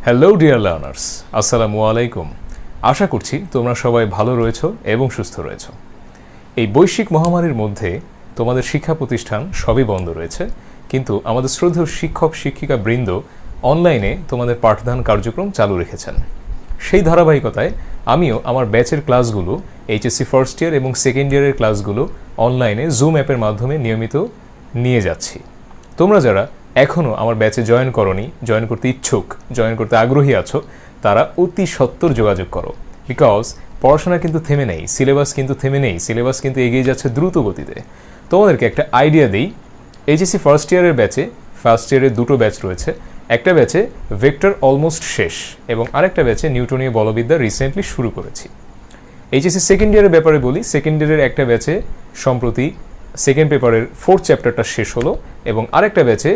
Hello dear learners, আসসালামু আলাইকুম। আশা করছি তোমরা সবাই ভালো রয়েছো এবং সুস্থ রয়েছো। এই বৈশ্বিক মহামারীর মধ্যে তোমাদের শিক্ষা প্রতিষ্ঠান সবই বন্ধ রয়েছে, কিন্তু আমাদের শ্রদ্ধেয় শিক্ষক শিক্ষিকা বৃন্দ অনলাইনে তোমাদের পাঠদান কার্যক্রম চালু রেখেছেন। সেই ধারাবাহিকতায় আমিও আমার ব্যাচের ক্লাসগুলো এইচএসসি ফার্স্ট ইয়ার এবং সেকেন্ড ইয়ারের ক্লাসগুলো অনলাইনে জুম অ্যাপের মাধ্যমে নিয়মিত নিয়ে যাচ্ছি। তোমরা যারা এখনও আমার ব্যাচে জয়েন করতে ইচ্ছুক, জয়েন করতে আগ্রহী আছো, তারা অতি সত্বর যোগাযোগ করো। বিকজ পড়াশোনা কিন্তু থেমে নেই, সিলেবাস কিন্তু এগিয়ে যাচ্ছে দ্রুত গতিতে। তোমাদেরকে একটা আইডিয়া দিই, এইচএসসি ফার্স্ট ইয়ারের ব্যাচে ফার্স্ট ইয়ারের দুটো ব্যাচ রয়েছে। একটা ব্যাচে ভেক্টর অলমোস্ট শেষ এবং আরেকটা ব্যাচে নিউটনীয় বলবিদ্যা রিসেন্টলি শুরু করেছি। এইচএসসি সেকেন্ড ইয়ারের ব্যাপারে বলি, সেকেন্ড ইয়ারের একটা ব্যাচে সম্প্রতি সেকেন্ড পেপারের 4th চ্যাপ্টারটা শেষ হলো এবং আরেকটা ব্যাচে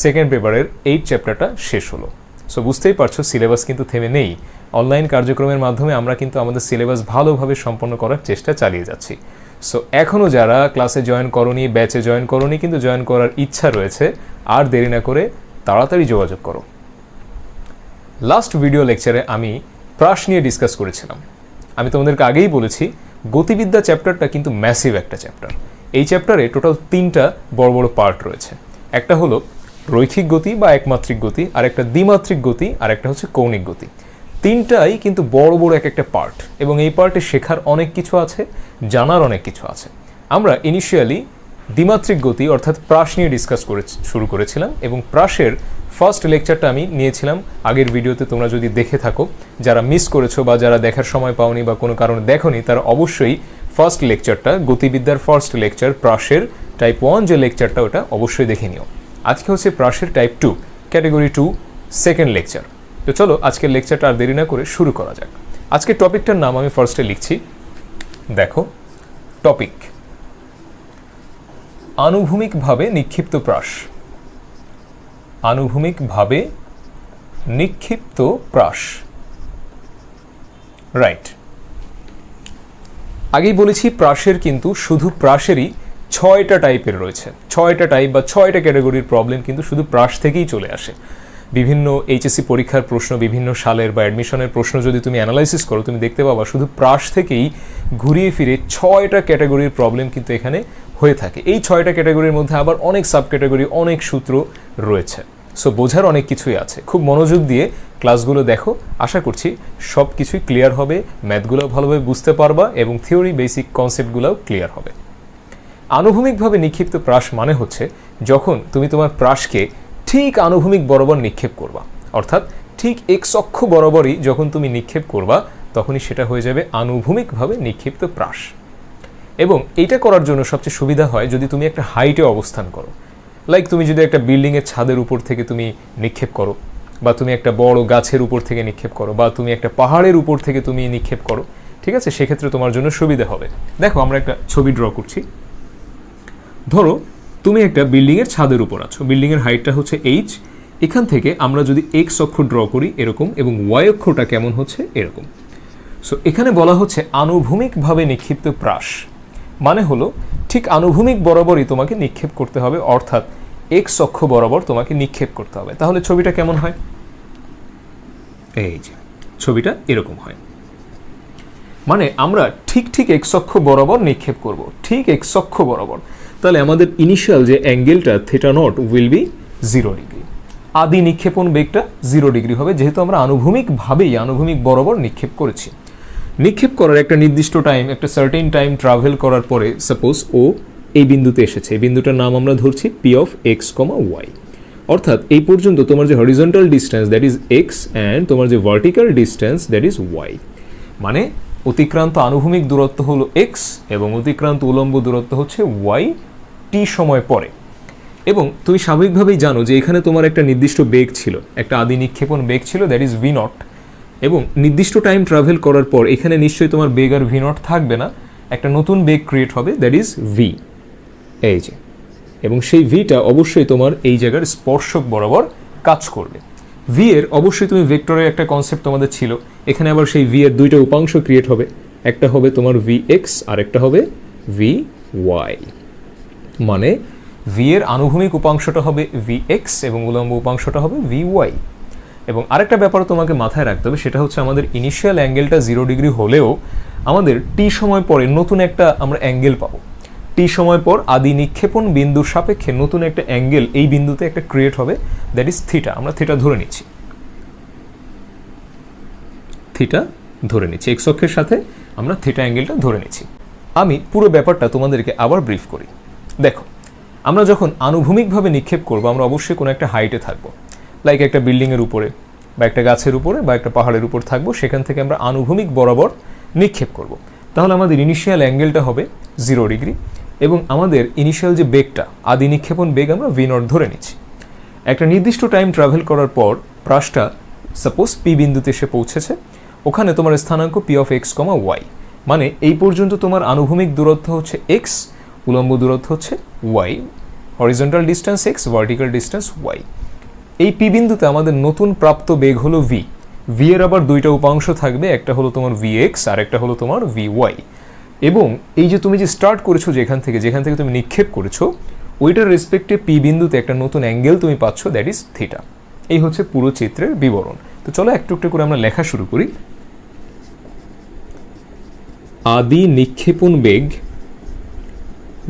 সেকেন্ড পেপারের 8th চ্যাপ্টারটা শেষ হলো। সো বুঝতেই পারছো, সিলেবাস কিন্তু থেমে নেই। অনলাইন কার্যক্রমের মাধ্যমে আমরা কিন্তু আমাদের সিলেবাস ভালোভাবে সম্পন্ন করার চেষ্টা চালিয়ে যাচ্ছি। সো এখনও যারা ক্লাসে জয়েন করোনি, ব্যাচে জয়েন করোনি, কিন্তু জয়েন করার ইচ্ছা রয়েছে, আর দেরি না করে তাড়াতাড়ি যোগাযোগ করো। লাস্ট ভিডিও লেকচারে আমি প্রাস নিয়ে ডিসকাস করেছিলাম। আমি তোমাদেরকে আগেই বলেছি, গতিবিদ্যা চ্যাপ্টারটা কিন্তু ম্যাসিভ একটা চ্যাপ্টার। এই চ্যাপ্টারে টোটাল 3টা বড় বড় পার্ট রয়েছে। একটা হলো রৈখিক গতি বা একমাত্রিক গতি, আর একটা দ্বিমাত্রিক গতি, আর একটা হচ্ছে কৌণিক গতি। তিনটাই কিন্তু বড় বড় এক একটা পার্ট, এবং এই পার্টে শেখার অনেক কিছু আছে, জানার অনেক কিছু আছে। আমরা ইনিশিয়ালি দ্বিমাত্রিক গতি অর্থাৎ প্রাস নিয়ে ডিসকাস শুরু করেছিলাম, এবং প্রাসের ফার্স্ট লেকচারটা আমি নিয়েছিলাম আগের ভিডিওতে। তোমরা যদি দেখে থাকো, যারা মিস করেছো বা যারা দেখার সময় পাওনি বা কোনো কারণে দেখোনি, তারা অবশ্যই ফার্স্ট লেকচারটা, গতিবিদ্যার ফার্স্ট লেকচার প্রাসের টাইপ 1 যে লেকচারটা, ওটা অবশ্যই দেখে নিও। আজকে হচ্ছে প্রাসের টাইপ 2 ক্যাটেগরি 2 সেকেন্ড লেকচার। তো চলো আজকের লেকচারটা আর দেরি না করে শুরু করা যাক। আজকের টপিকটার নাম আমি ফার্স্টে লিখছি, দেখো টপিক আনুভূমিকভাবে নিক্ষিপ্ত প্রাস। আনুভূমিকভাবে নিক্ষিপ্ত প্রাস, রাইট। আগেই বলেছি, প্রাসের কিন্তু শুধু প্রাসেরই 6টা টাইপের রয়েছে। 6টা টাইপ বা 6টা ক্যাটাগরির প্রবলেম কিন্তু শুধু প্রাস থেকেই চলে আসে। বিভিন্ন এইচএসসি পরীক্ষার প্রশ্ন, বিভিন্ন সালের বা অ্যাডমিশনের প্রশ্ন যদি তুমি অ্যানালাইসিস করো, তুমি দেখতে পাবা শুধু প্রাস থেকেই ঘুরিয়ে ফিরে 6টা ক্যাটাগরির প্রবলেম কিন্তু এখানে হয়ে থাকে। এই 6টা ক্যাটাগরির মধ্যে আবার অনেক সাব ক্যাটাগরি, অনেক সূত্র রয়েছে। সো বোঝার অনেক কিছুই আছে। খুব মনোযোগ দিয়ে ক্লাসগুলো দেখো, আশা করছি সব কিছুই ক্লিয়ার হবে, ম্যাথগুলো ভালোভাবে বুঝতে পারবা এবং থিওরি বেসিক কনসেপ্টগুলোও ক্লিয়ার হবে। আনুভূমিকভাবে নিক্ষিপ্ত প্রাস মানে হচ্ছে যখন তুমি তোমার প্রাসকে ঠিক আনুভূমিক বরাবর নিক্ষেপ করবা, অর্থাৎ ঠিক এক্স অক্ষ বরাবরই যখন তুমি নিক্ষেপ করবা, তখনই সেটা হয়ে যাবে আনুভূমিকভাবে নিক্ষিপ্ত প্রাস। এবং এইটা করার জন্য সবচেয়ে সুবিধা হয় যদি তুমি একটা হাইটে অবস্থান করো। লাইক তুমি যদি একটা বিল্ডিংয়ের ছাদের উপর থেকে তুমি নিক্ষেপ করো, বা তুমি একটা বড় গাছের উপর থেকে নিক্ষেপ করো, বা তুমি একটা পাহাড়ের উপর থেকে তুমি নিক্ষেপ করো, ঠিক আছে? সেক্ষেত্রে তোমার জন্য সুবিধা হবে। দেখো আমরা একটা ছবি ড্র করছি। ধরো তুমি একটা বিল্ডিংয়ের ছাদের উপর আছো, বিল্ডিংয়ের হাইটটা হচ্ছে এইচ। এখান থেকে আমরা যদি এক্স অক্ষ ড্র করি এরকম, এবং ওয়াই অক্ষটা কেমন হচ্ছে এরকম। সো এখানে বলা হচ্ছে আনুভূমিকভাবে নিক্ষিপ্ত প্রাস মানে হলো ঠিক আনুভূমিক বরাবরই তোমাকে নিক্ষেপ করতে হবে, অর্থাৎ এক্স অক্ষ বরাবর তোমাকে নিক্ষেপ করতে হবে। তাহলে ছবিটা কেমন হয়? এই যে ছবিটা এরকম হয়। মানে আমরা ঠিক এক্স অক্ষ বরাবর নিক্ষেপ করব, ঠিক এক্স অক্ষ বরাবর। তাহলে আমাদের ইনিশিয়াল যে অ্যাঙ্গেলটা theta not will be 0 degree. আদি নিক্ষেপণ বেগটা 0 ডিগ্রি হবে, যেহেতু আমরা আনুভূমিক বরাবর নিক্ষেপ করেছি। নিক্ষেপ করার একটা নির্দিষ্ট টাইম, একটা সার্টেন টাইম ট্রাভেল করার পরে সাপোজ ও এই বিন্দুতে এসেছে। এই বিন্দুটার নাম আমরা ধরছি P of X comma Y. অর্থাৎ এই পর্যন্ত তোমার যে horizontal distance that is X and তোমার যে vertical distance that is Y. মানে অতিক্রান্ত আনুভূমিক দূরত্ব হলো এক্স এবং অতিক্রান্ত উলম্ব দূরত্ব হচ্ছে ওয়াই টি সময় পরে। এবং তুমি স্বাভাবিকভাবেই জানো যে এখানে তোমার একটা নির্দিষ্ট বেগ ছিল, একটা আদি নিক্ষেপণ বেগ ছিল দ্যাট ইজ ভি নট। এবং নির্দিষ্ট টাইম ট্রাভেল করার পর এখানে নিশ্চয়ই তোমার বেগ আর ভি নট থাকবে না, একটা নতুন বেগ ক্রিয়েট হবে দ্যাট ইজ ভি, এই যে। এবং সেই ভিটা অবশ্যই তোমার এই জায়গার স্পর্শক বরাবর কাজ করবে। ভি এর অবশ্যই তুমি ভেক্টরের একটা কনসেপ্ট তোমাদের ছিল, এখানে আবার সেই ভি এর দুইটা উপাংশ ক্রিয়েট হবে, একটা হবে তোমার ভি এক্স আর একটা হবে ভি ওয়াই। মানে ভি এর আনুভূমিক উপাংশটা হবে ভি এক্স এবং উলম্ব উপাংশটা হবে ভি ওয়াই। এবং আরেকটা ব্যাপার তোমাকে মাথায় রাখতে হবে, সেটা হচ্ছে আমাদের ইনিশিয়াল অ্যাঙ্গেলটা 0 ডিগ্রি হলেও আমাদের টি সময় পরে নতুন একটা আমরা অ্যাঙ্গেল পাবো। টি সময় পর আদি নিক্ষেপণ বিন্দুর সাপেক্ষে নতুন একটা অ্যাঙ্গেল এই বিন্দুতে একটা ক্রিয়েট হবে, দ্যাট ইজ থিটা। আমরা থিটা ধরে নিচ্ছি, থিটা ধরে নিচ্ছি, এক্স অক্ষের সাথে আমরা থিটা অ্যাঙ্গেলটা ধরে নিচ্ছি। আমি পুরো ব্যাপারটা তোমাদেরকে আবার ব্রিফ করি। দেখো, আমরা যখন আনুভূমিকভাবে নিক্ষেপ করব আমরা অবশ্যই কোনো একটা হাইটে থাকবো, লাইক একটা বিল্ডিংয়ের উপরে বা একটা গাছের উপরে বা একটা পাহাড়ের উপর থাকবো, সেখান থেকে আমরা আনুভূমিক বরাবর নিক্ষেপ করব। তাহলে আমাদের ইনিশিয়াল অ্যাঙ্গেলটা হবে 0 ডিগ্রি এবং আমাদের ইনিশিয়াল যে বেগটা, আদি নিক্ষেপণ বেগ আমরা ভি নট ধরে নিচ্ছি। একটা নির্দিষ্ট টাইম ট্রাভেল করার পর প্রাসটা সাপোজ পি বিন্দুতে এসে পৌঁছেছে, ওখানে তোমার স্থানাঙ্ক P of X comma Y, মানে এই পর্যন্ত তোমার আনুভূমিক দূরত্ব হচ্ছে এক্স, উলম্ব দূরত্ব হচ্ছে Y, horizontal distance X, vertical distance Y. এই পি বিন্দুতে আমাদের নতুন প্রাপ্ত বেগ হলো ভি। ভি এর আবার দুইটা উপাংশ থাকবে, একটা হলো তোমার ভি এক্স আর একটা হলো তোমার ভি ওয়াই। এবং এই যে তুমি যে স্টার্ট করেছো যেখান থেকে তুমি নিক্ষেপ করেছো, ওইটার রেসপেক্টে পি বিন্দুতে একটা নতুন অ্যাঙ্গেল তুমি পাচ্ছ, দ্যাট ইজ থিটা। এই হচ্ছে পুরো চিত্রের বিবরণ। তো চলো একটু একটু করে আমরা লেখা শুরু করি। আদি নিক্ষেপণ বেগ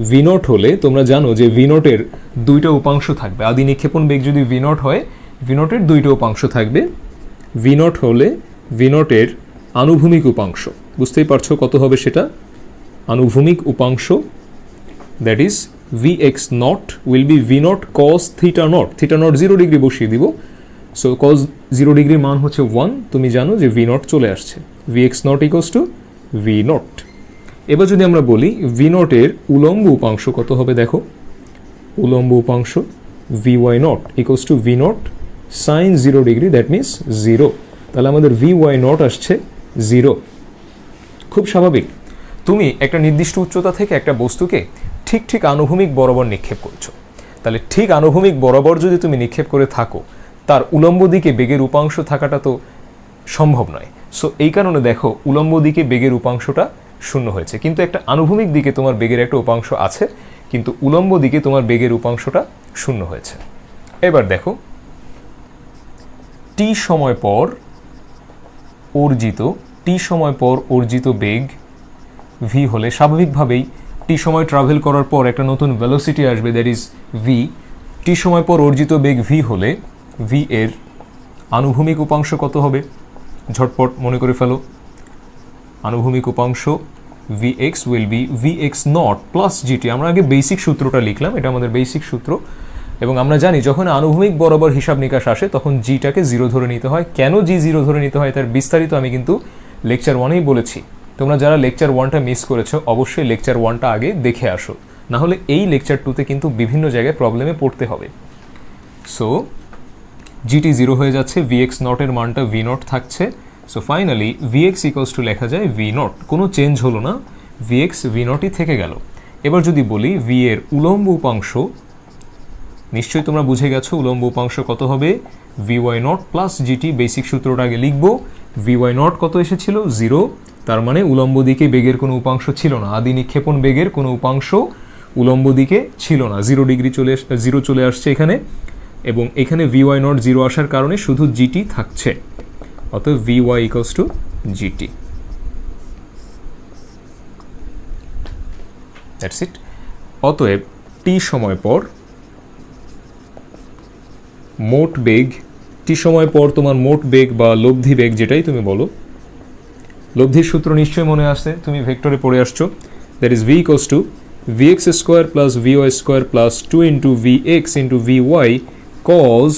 ভি নট হলে তোমরা জানো যে ভি নটের দুইটা উপাংশ থাকবে। আদি নিক্ষেপণ বেগ যদি ভি নট হয়, ভি নটের দুইটা উপাংশ থাকবে। ভি নট হলে ভি নটের আনুভূমিক উপাংশ, বুঝতেই পারছো কত হবে সেটা, আনুভূমিক উপাংশ, that is V x not will be V naught cos theta not. Theta not 0 degree বসিয়ে দিব, সো কস 0 ডিগ্রির মান হচ্ছে 1। তুমি জানো যে ভি নট চলে আসছে, V x not equals to V naught. এবার যদি আমরা বলি ভি নটের উলম্ব উপাংশ কত হবে, দেখো উলম্ব উপাংশ V Y nought equals to V nought sine 0 degree, that means 0। তাহলে আমাদের ভি ওয়াই নট আসছে 0। খুব স্বাভাবিক, তুমি একটা নির্দিষ্ট উচ্চতা থেকে একটা বস্তুকে ঠিক ঠিক আনুভূমিক বরাবর নিক্ষেপ করছো। তাহলে ঠিক আনুভূমিক বরাবর যদি তুমি নিক্ষেপ করে থাকো, তার উলম্ব দিকে বেগের উপাংশ থাকাটা তো সম্ভব নয়। সো এই কারণে দেখো উলম্ব দিকে বেগের উপাংশটা 0 হয়েছে, কিন্তু একটা আনুভূমিক দিকে তোমার বেগের একটা উপাংশ আছে, কিন্তু উলম্ব দিকে তোমার বেগের উপাংশটা 0 হয়েছে। এবার দেখো, টি সময় পর অর্জিত বেগ ভি হলে স্বাভাবিকভাবেই টি সময় ট্রাভেল করার পর একটা নতুন ভেলোসিটি আসবে, দ্যাট ইজ ভি। টি সময় পর অর্জিত বেগ ভি হলে ভি এর আনুভূমিক উপাংশ কত হবে, ঝটপট মনে করে ফেলো। আনুভূমিক উপাংশ V x will be V x not plus GT. আমরা আগে বেসিক সূত্রটা লিখলাম, এটা আমাদের বেসিক সূত্র, এবং আমরা জানি যখন আনুভূমিক বরাবর হিসাব নিকাশ আসে তখন জিটাকে 0 ধরে নিতে হয়। কেন জি 0 ধরে নিতে হয় তার বিস্তারিত আমি কিন্তু লেকচার 1-এই বলেছি। তোমরা যারা লেকচার 1টা মিস করেছো অবশ্যই লেকচার 1টা আগে দেখে আসো, না হলে এই লেকচার 2তে কিন্তু বিভিন্ন জায়গায় প্রবলেমে পড়তে হবে। সো জিটি 0 হয়ে যাচ্ছে, ভি এক্স নটের মানটা ভি নট থাকছে। So finally V x equals to লেখা যায় ভি নট, কোনো চেঞ্জ হলো না, ভি এক্স ভি নটই থেকে গেল। এবার যদি বলি ভি এর উলম্ব উপাংশ, নিশ্চয়ই তোমরা বুঝে গেছো উলম্ব উপাংশ কত হবে, V Y nought plus G T. Basic সূত্রটা আগে লিখবো, ভি ওয়াই নট কত এসেছিল 0, তার মানে উলম্ব দিকে বেগের কোনো উপাংশ ছিল না, আদি নিক্ষেপণ বেগের কোনো উপাংশ উলম্ব দিকে ছিল না, 0 ডিগ্রি 0 চলে আসছে এখানে, এবং এখানে ভি ওয়াই নট 0 আসার কারণে শুধু জিটি থাকছে, অতএব V Y equals to G T. That's it. অতএব টি সময় পর মোট বেগ, টি সময় পর তোমার মোট বেগ বা লব্ধি বেগ যেটাই তুমি বলো, লব্ধির সূত্র নিশ্চয়ই মনে আসছে, তুমি ভেক্টরে পড়ে আসছো, that is V equals to V X square plus V Y square plus 2 into V X into V Y cause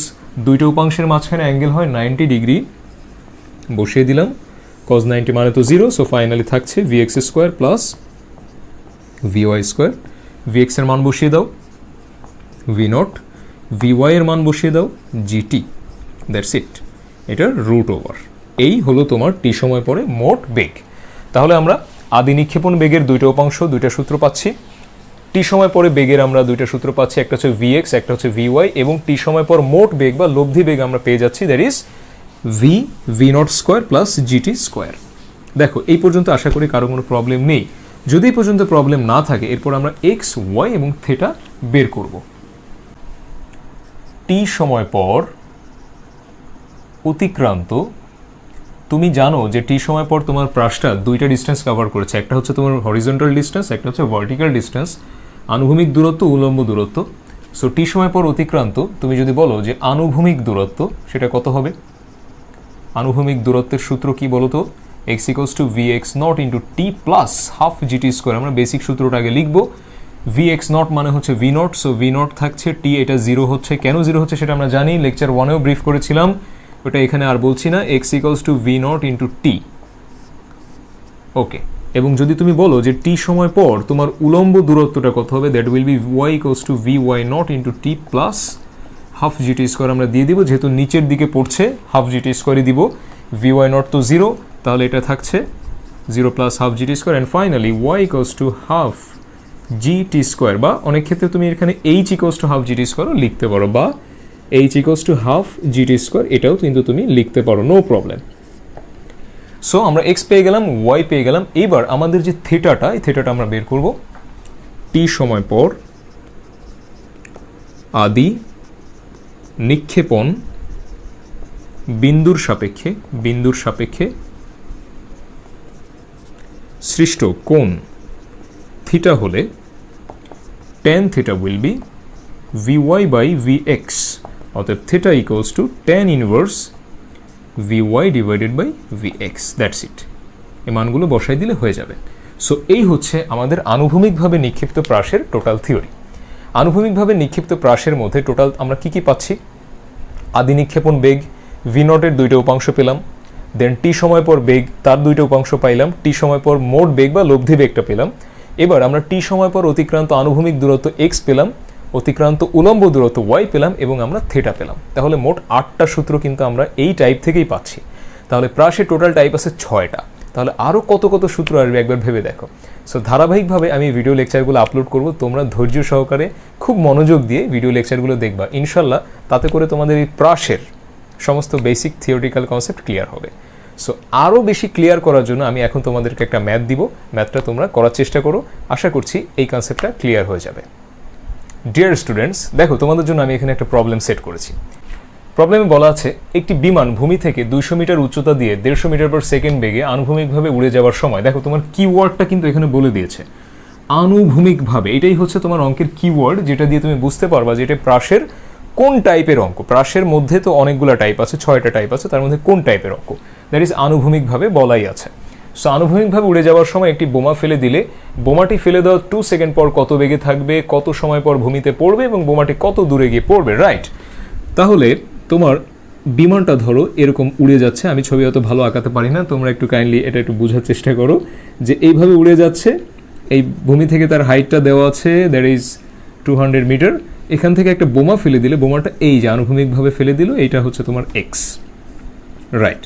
দুইটা উপাংশের মাঝখানে অ্যাঙ্গেল হয় 90 ডিগ্রি, বসিয়ে দিলাম, কজ 90 মানে তো 0, সো ফাইনালি থাকছে V X square plus V Y square. V X এর মান বসিয়ে দাও ভি নট, ভি ওয়াই এর মান বসিয়ে দাও জিটি, দ্যাটস ইট, এটার রুট ওভার। এই হলো তোমার টি সময় পরে মোট বেগ। তাহলে আমরা আদি নিক্ষেপণ বেগের দুইটা উপাংশ, দুইটা সূত্র পাচ্ছি। টি সময় পরে বেগের আমরা দুইটা সূত্র পাচ্ছি, একটা হচ্ছে ভি এক্স, একটা হচ্ছে ভি ওয়াই, এবং টি সময় পর মোট বেগ বা লব্ধি বেগ আমরা পেয়ে যাচ্ছি, that is V naught square plus GT square. দেখো এই পর্যন্ত আশা করি কারো কোনো প্রবলেম নেই। যদি এই পর্যন্ত প্রবলেম না থাকে এরপর আমরা এক্স ওয়াই এবং থিটা বের করব। টি সময় পর অতিক্রান্ত, তুমি জানো যে টি সময় পর তোমার প্রাসটা দুইটা ডিস্টেন্স কভার করেছে, একটা হচ্ছে তোমার হরিজন্টাল ডিস্টেন্স, একটা হচ্ছে ভার্টিক্যাল ডিস্টেন্স, আনুভূমিক দূরত্ব, উলম্ব দূরত্ব। সো টি সময় পর অতিক্রান্ত তুমি যদি বলো যে আনুভূমিক দূরত্ব, সেটা কত হবে? আনুভূমিক দূরত্বের সূত্র কি বলো তো? x equals two vx not into T plus half g t square. আমরা বেসিক সূত্রটা আগে লিখবো। vx নট মানে হচ্ছে v not, so v not থাকছে, টি এটা জিরো হচ্ছে। কেন জিরো হচ্ছে সেটা আমরা জানি, লেকচার 1-এও ব্রিফ করেছিলাম, ওটা এখানে আর বলছি না। x equals to v naught into t, okay. এবং যদি তুমি বলো যে টি সময় পর তোমার উলম্ব দূরত্বটা কত হবে, that will be y equals two vy not into T plus half g t square. আমরা দিয়ে দিব, যেহেতু নিচের দিকে পড়ছে হাফ জিটি স্কোয়ারই দিব, vy নট তো জিরো, তাহলে এটা থাকছে zero plus half g t square. And finally y equals to half g t square, বা অনেক ক্ষেত্রে তুমি এখানে h equals to half g t স্কোয়ারও লিখতে পারো, বা h equals to half g t square এটাও কিন্তু তুমি লিখতে পারো, নো প্রবলেম। সো আমরা x পেয়ে গেলাম, y পেয়ে গেলাম। এবার আমাদের যে থিটাটা, এই থিটাটা আমরা বের করব। টি সময় পর আদি নিক্ষেপণ বিন্দুর সাপেক্ষে সৃষ্ট কোণ থিটা হলে tan theta will be vy by vx, অতএব theta equals to tan inverse vy divided by vx, that's it. এই মানগুলো বসাই দিলে হয়ে যাবে। সো এই হচ্ছে আমাদের আনুভূমিকভাবে নিক্ষিপ্ত প্রাসের টোটাল থিওরি। আনুভূমিকভাবে নিক্ষিপ্ত প্রাসের মধ্যে টোটাল আমরা কি পাচ্ছি? আদি নিক্ষেপণ বেগ ভি নটের দুইটা উপাংশ পেলাম, দেন টি সময় পর বেগ তার দুইটা উপাংশ পাইলাম, টি সময় পর মোট বেগ বা লব্ধি বেগটা পেলাম। এবার আমরা টি সময় পর অতিক্রান্ত আনুভূমিক দূরত্ব x পেলাম, অতিক্রান্ত উলম্ব দূরত্ব y পেলাম, এবং আমরা থিটা পেলাম। তাহলে মোট 8টা সূত্র কিন্তু আমরা এই টাইপ থেকেই পাচ্ছি। তাহলে প্রাসের টোটাল টাইপ আছে 6টা। তাহলে আরও কত কত সূত্র আসবে একবার ভেবে দেখো। সো ধারাবাহিকভাবে আমি ভিডিও লেকচারগুলো আপলোড করব, তোমরা ধৈর্য সহকারে খুব মনোযোগ দিয়ে ভিডিও লেকচারগুলো দেখবা, ইনশাল্লাহ তাতে করে তোমাদের এই প্রাসের সমস্ত বেসিক থিওরিটিক্যাল কনসেপ্ট ক্লিয়ার হবে। সো আরও বেশি ক্লিয়ার করার জন্য আমি এখন তোমাদেরকে একটা ম্যাথ দিব, ম্যাথটা তোমরা করার চেষ্টা করো, আশা করছি এই কনসেপ্টটা ক্লিয়ার হয়ে যাবে। ডিয়ার স্টুডেন্টস, দেখো তোমাদের জন্য আমি এখানে একটা প্রবলেম সেট করেছি। প্রবলেমে বলা আছে একটি বিমান ভূমি থেকে 200 মিটার উচ্চতা দিয়ে 150 মিটার পার সেকেন্ড বেগে আনুভূমিকভাবে উড়ে যাওয়ার সময়, দেখো তোমার কিওয়ার্ডটা কিন্তু এখানে বলে দিয়েছে আনুভূমিকভাবে। এটাই হচ্ছে তোমার অঙ্কের কিওয়ার্ড, যেটা দিয়ে তুমি বুঝতে পারবা যে এটা প্রাসের কোন টাইপের অঙ্ক। প্রাসের মধ্যে তো অনেকগুলো টাইপ আছে, 6টা টাইপ আছে, তার মধ্যে কোন টাইপের অঙ্ক, দ্যাট ইজ আনুভূমিকভাবে বলাই আছে। সো আনুভূমিকভাবে উড়ে যাওয়ার সময় একটি বোমা ফেলে দিলে বোমাটি ফেলে দেওয়ার 2 সেকেন্ড পর কত বেগে থাকবে, কত সময় পর ভূমিতে পড়বে, এবং বোমাটি কত দূরে গিয়ে পড়বে, রাইট? তাহলে তোমার বিমানটা ধরো এরকম উড়ে যাচ্ছে, আমি ছবি অত ভালো আঁকাতে পারি না, তোমরা একটু কাইন্ডলি এটা একটু বোঝার চেষ্টা করো যে এইভাবে উড়ে যাচ্ছে। এই ভূমি থেকে তার হাইটটা দেওয়া আছে, দ্যাট ইজ 200 মিটার। এখান থেকে একটা বোমা ফেলে দিলে বোমাটা এই যে আনুভূমিকভাবে ফেলে দিল, এইটা হচ্ছে তোমার এক্স, রাইট?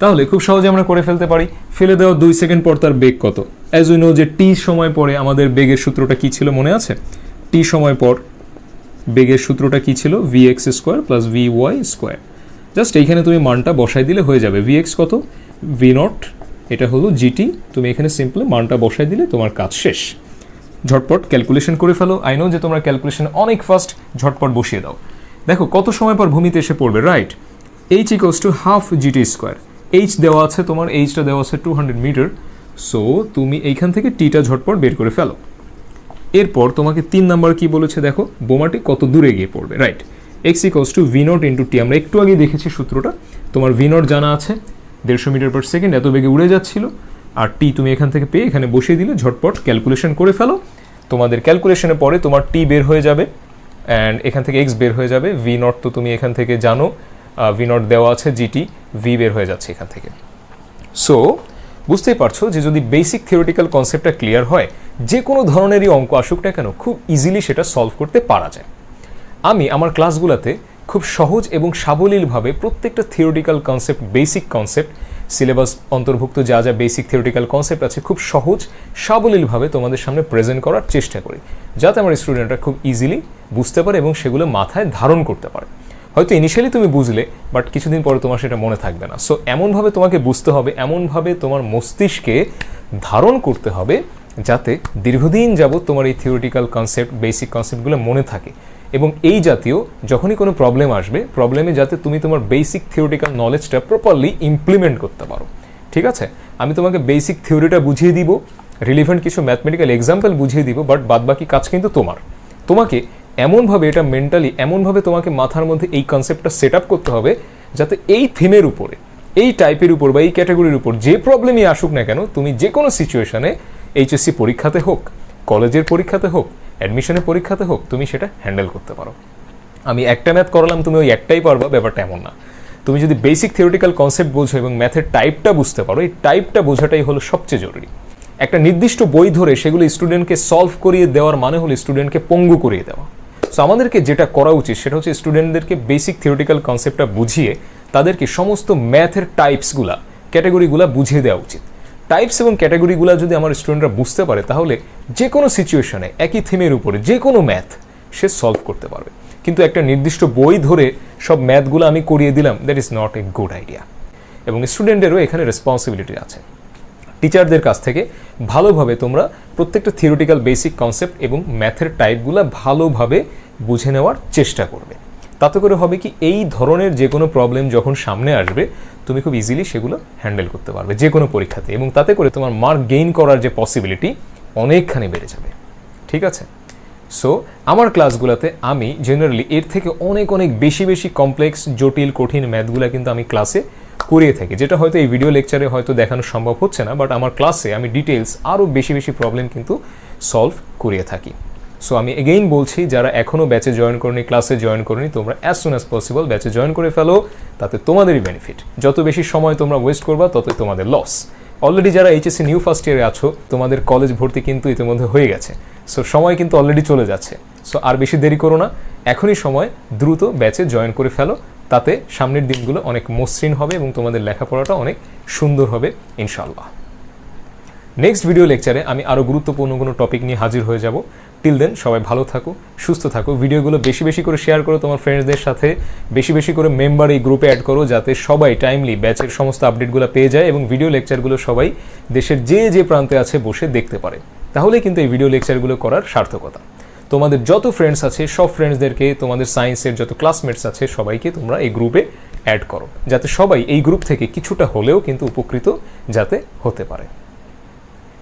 তাহলে খুব সহজে আমরা করে ফেলতে পারি, ফেলে দেওয়া 2 সেকেন্ড পর তার বেগ কত। অ্যাজ উই নো যে টি সময় পরে আমাদের বেগের সূত্রটা কি ছিল মনে আছে? টি সময় পর বেগের সূত্রটা কি ছিল? vx square plus vy square. Just এইখানে তুমি মানটা বসাই দিলে হয়ে যাবে। vx কত? v নট, এটা হলো জিটি। তুমি এখানে সিম্পলি মানটা বসাই দিলে তোমার কাজ শেষ। ঝটপট ক্যালকুলেশন করে ফেলো। আই নো যে তোমরা ক্যালকুলেশন অনেক ফাস্ট, ঝটপট বসিয়ে দাও। দেখো কত সময় পর ভূমিতে এসে পড়বে, right? h equals to half g t square. h দেওয়া আছে তোমার, এইচটা দেওয়া আছে 200 মিটার। সো তুমি এইখান থেকে টিটা ঝটপট বের করে ফেলো। এরপর তোমাকে 3 নাম্বার কি বলেছে দেখো, বোমাটি কত দূরে গিয়ে পড়বে, right? x equals to V naught into t. আমরা একটু আগে দেখেছি সূত্রটা, তোমার ভি নট জানা আছে 150 মিটার পার সেকেন্ড, এত বেগে উড়ে যাচ্ছিল, আর টি তুমি এখান থেকে পেয়ে এখানে বসিয়ে দিলে, ঝটপট ক্যালকুলেশন করে ফেলো। তোমাদের ক্যালকুলেশনের পরে তোমার টি বের হয়ে যাবে, অ্যান্ড এখান থেকে এক্স বের হয়ে যাবে। ভি নট তো তুমি এখান থেকে জানো, ভি নট দেওয়া আছে জিটি, ভি বের হয়ে যাচ্ছে এখান থেকে। সো বুঝতেই পারছো যে যদি বেসিক থিওরিটিক্যাল কনসেপ্টটা ক্লিয়ার হয়, যে কোনো ধরনেরই অঙ্ক আসুক না কেন খুব ইজিলি সেটা সলভ করতে পারা যায়। আমি আমার ক্লাসগুলোতে খুব সহজ এবং সাবলীলভাবে প্রত্যেকটা theoretical concept, basic concept, syllabus অন্তর্ভুক্ত যা যা বেসিক থিওরিটিক্যাল কনসেপ্ট আছে, খুব সহজ সাবলীলভাবে তোমাদের সামনে প্রেজেন্ট করার চেষ্টা করি, যাতে আমার স্টুডেন্টরা খুব ইজিলি বুঝতে পারে এবং সেগুলো মাথায় ধারণ করতে পারে। হয়তো ইনিশিয়ালি তুমি বুঝলে, বাট কিছুদিন পরে তোমার সেটা মনে থাকবে না। সো এমনভাবে তোমাকে বুঝতে হবে, এমনভাবে তোমার মস্তিষ্কে ধারণ করতে হবে, যাতে দীর্ঘদিন যাবত তোমার এই থিওরিটিক্যাল কনসেপ্ট, বেসিক কনসেপ্টগুলো মনে থাকে এবং এই জাতীয় যখনই কোনো প্রবলেম আসবে, প্রবলেমে যাতে তুমি তোমার বেসিক থিওরিটিক্যাল নলেজটা প্রপারলি ইমপ্লিমেন্ট করতে পারো। ঠিক আছে, আমি তোমাকে বেসিক থিওরিটা বুঝিয়ে দিব, রিলিভেন্ট কিছু ম্যাথমেটিক্যাল এক্সাম্পল বুঝিয়ে দিব, বাট বাদবাকি কাজ কিন্তু তোমার। তোমাকে এমনভাবে এটা মেন্টালি এমনভাবে তোমাকে মাথার মধ্যে এই কনসেপ্টটা সেট আপ করতে হবে যাতে এই থিমের উপরে, এই টাইপের উপর বা এই ক্যাটাগরির উপর যে প্রবলেমই আসুক না কেন, তুমি যে কোনো সিচুয়েশনে এইচএসসি পরীক্ষাতে হোক, কলেজের পরীক্ষাতে হোক, অ্যাডমিশনের পরীক্ষাতে হোক, তুমি সেটা হ্যান্ডেল করতে পারো। আমি একটা ম্যাথ করালাম, তুমি ওই একটাই পারবা, ব্যাপারটা এমন না। তুমি যদি বেসিক থিওরিটিক্যাল কনসেপ্ট বোঝো এবং ম্যাথের টাইপটা বুঝতে পারো, এই টাইপটা বোঝাটাই হলো সবচেয়ে জরুরি। একটা নির্দিষ্ট বই ধরে সেগুলো স্টুডেন্টকে সলভ করিয়ে দেওয়ার মানে হলো স্টুডেন্টকে পঙ্গু করিয়ে দেওয়া। সো আমাদেরকে যেটা করা উচিত সেটা হচ্ছে স্টুডেন্টদেরকে বেসিক থিওরিটিক্যাল কনসেপ্টটা বুঝিয়ে তাদেরকে সমস্ত ম্যাথের টাইপসগুলা, ক্যাটাগরিগুলা বুঝিয়ে দেওয়া উচিত। টাইপস এবং ক্যাটাগরিগুলা যদি আমার স্টুডেন্টরা বুঝতে পারে তাহলে যে কোনো সিচুয়েশনে একই থিমের উপরে যে কোনো ম্যাথ সে সলভ করতে পারবে। কিন্তু একটা নির্দিষ্ট বই ধরে সব ম্যাথগুলো আমি করিয়ে দিলাম, that is not a good idea. এবং স্টুডেন্টেরও এখানে রেসপন্সিবিলিটি আছে। টিচারদের কাছ থেকে ভালোভাবে তোমরা প্রত্যেকটা থিওরিটিক্যাল বেসিক কনসেপ্ট এবং ম্যাথের টাইপগুলো ভালোভাবে বুঝে নেওয়ার চেষ্টা করবে। তাতে করে হবে কি, এই ধরনের যে কোনো প্রবলেম যখন সামনে আসবে তুমি খুব ইজিলি সেগুলো হ্যান্ডেল করতে পারবে যে কোনো পরীক্ষাতে, এবং তাতে করে তোমার মার্ক গেইন করার যে পসিবিলিটি অনেকখানি বেড়ে যাবে। ঠিক আছে, সো আমার ক্লাসগুলোতে আমি জেনারেলি এর থেকে অনেক অনেক বেশি বেশি কমপ্লেক্স, জটিল, কঠিন ম্যাথগুলো কিন্তু আমি ক্লাসে করিয়ে থাকি, যেটা হয়তো এই ভিডিও লেকচারে হয়তো দেখানো সম্ভব হচ্ছে না, বাট আমার ক্লাসে আমি ডিটেলস আরও বেশি বেশি প্রবলেম কিন্তু সলভ করিয়ে থাকি। সো আমি এগেইন বলছি, যারা এখনও ব্যাচে জয়েন করনি, ক্লাসে জয়েন করনি, তোমরা অ্যাজ সুন অ্যাজ পসিবল ব্যাচে জয়েন করে ফেলো, তাতে তোমাদেরই বেনিফিট। যত বেশি সময় তোমরা ওয়েস্ট করবা ততই তোমাদের লস। অলরেডি যারা এইচএসসি নিউ ফার্স্ট ইয়ারে আছো, তোমাদের কলেজ ভর্তি কিন্তু ইতিমধ্যে হয়ে গেছে। সো সময় কিন্তু অলরেডি চলে যাচ্ছে। সো আর বেশি দেরি করো না, এখনই সময়, দ্রুত ব্যাচে জয়েন করে ফেলো, তাতে সামনের দিনগুলো অনেক মসৃণ হবে এবং তোমাদের লেখাপড়াটা অনেক সুন্দর হবে ইনশাআল্লাহ। নেক্সট ভিডিও লেকচারে আমি আরও গুরুত্বপূর্ণ কোনো টপিক নিয়ে হাজির হয়ে যাব। টিল দেন সবাই ভালো থাকো, সুস্থ থাকো। ভিডিওগুলো বেশি বেশি করে শেয়ার করো তোমার ফ্রেন্ডসদের সাথে, বেশি বেশি করে মেম্বার এই গ্রুপে অ্যাড করো, যাতে সবাই টাইমলি ব্যাচের সমস্ত আপডেটগুলো পেয়ে যায় এবং ভিডিও লেকচারগুলো সবাই দেশের যে যে প্রান্তে আছে বসে দেখতে পারে। তাহলে কিন্তু এই ভিডিও লেকচারগুলো করার সার্থকতা। তোমাদের যত ফ্রেন্ডস আছে সব ফ্রেন্ডসদেরকে, তোমাদের সায়েন্সের যত ক্লাসমেটস আছে সবাইকে তোমরা এই গ্রুপে অ্যাড করো, যাতে সবাই এই গ্রুপ থেকে কিছুটা হলেও কিন্তু উপকৃত যাতে হতে পারে।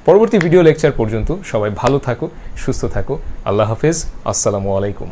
পরবর্তী ভিডিও লেকচার পর্যন্ত সবাই ভালো থাকো, সুস্থ থাকো। আল্লাহ হাফেজ, আসসালামু আলাইকুম।